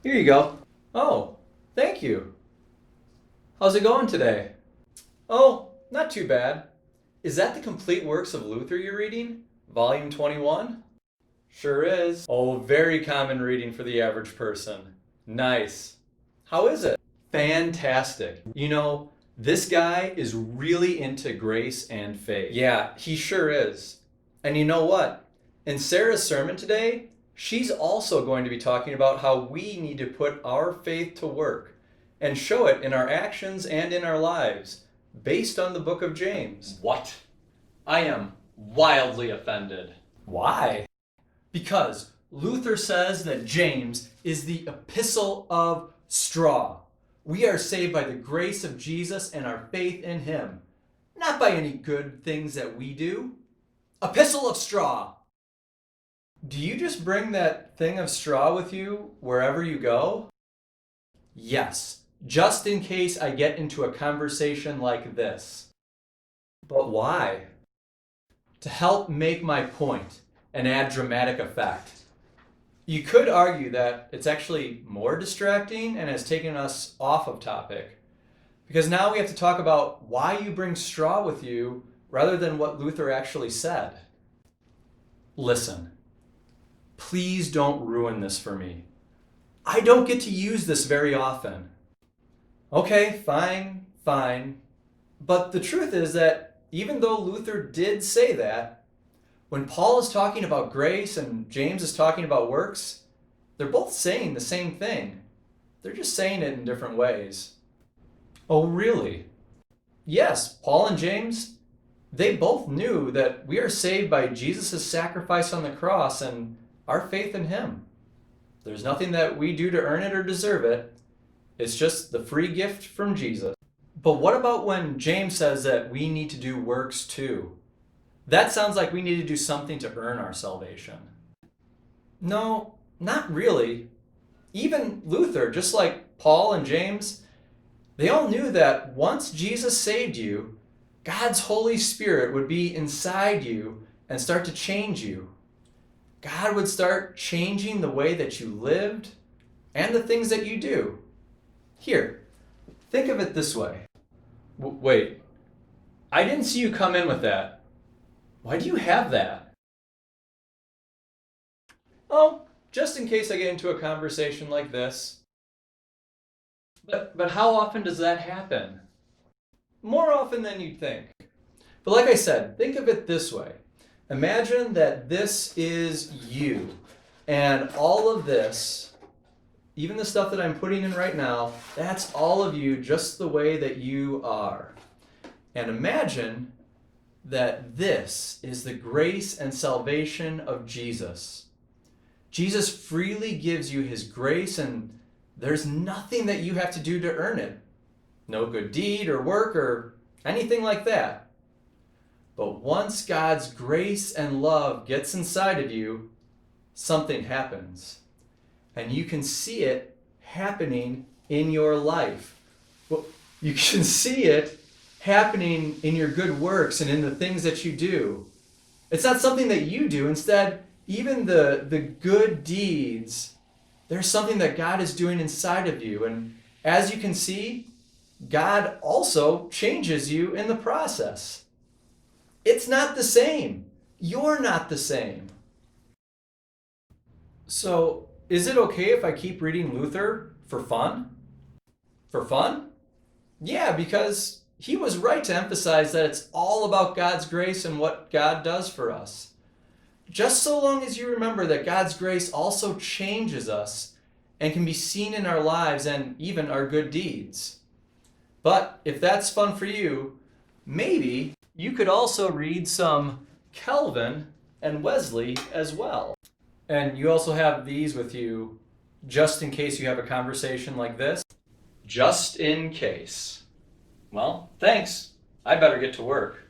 Here you go. Oh, thank you. How's it going today? Oh, not too bad. Is that the complete works of Luther you're reading? Volume 21? Sure is. Oh, very common reading for the average person. Nice. How is it? Fantastic. This guy is really into grace and faith. Yeah, he sure is. And you know what? In Sarah's sermon today, she's also going to be talking about how we need to put our faith to work and show it in our actions and in our lives based on the book of James. What? I am wildly offended. Why? Because Luther says that James is the epistle of straw. We are saved by the grace of Jesus and our faith in him, not by any good things that we do. Epistle of straw. Do you just bring that thing of straw with you wherever you go? Yes, just in case I get into a conversation like this. But why? To help make my point and add dramatic effect. You could argue that it's actually more distracting and has taken us off of topic, because now we have to talk about why you bring straw with you rather than what Luther actually said. Listen, please don't ruin this for me. I don't get to use this very often. Okay, fine. But the truth is that even though Luther did say that, when Paul is talking about grace and James is talking about works, they're both saying the same thing. They're just saying it in different ways. Oh, really? Yes, Paul and James, they both knew that we are saved by Jesus' sacrifice on the cross and our faith in him. There's nothing that we do to earn it or deserve it. It's just the free gift from Jesus. But what about when James says that we need to do works too? That sounds like we need to do something to earn our salvation. No, not really. Even Luther, just like Paul and James, they all knew that once Jesus saved you, God's Holy Spirit would be inside you and start to change you. God would start changing the way that you lived and the things that you do. Here, think of it this way. Wait, I didn't see you come in with that. Why do you have that? Oh, just in case I get into a conversation like this. But how often does that happen? More often than you'd think. But like I said, think of it this way. Imagine that this is you, and all of this, even the stuff that I'm putting in right now, that's all of you just the way that you are. And imagine that this is the grace and salvation of Jesus. Jesus freely gives you his grace, and there's nothing that you have to do to earn it. No good deed or work or anything like that. But once God's grace and love gets inside of you, something happens. And you can see it happening in your life. Well, you can see it happening in your good works and in the things that you do. It's not something that you do. Instead, even the good deeds, there's something that God is doing inside of you. And as you can see, God also changes you in the process. It's not the same. You're not the same. So, is it okay if I keep reading Luther for fun? For fun? Yeah, because he was right to emphasize that it's all about God's grace and what God does for us. Just so long as you remember that God's grace also changes us and can be seen in our lives and even our good deeds. But if that's fun for you, maybe you could also read some Calvin and Wesley as well. And you also have these with you just in case you have a conversation like this. Just in case. Well, thanks. I better get to work.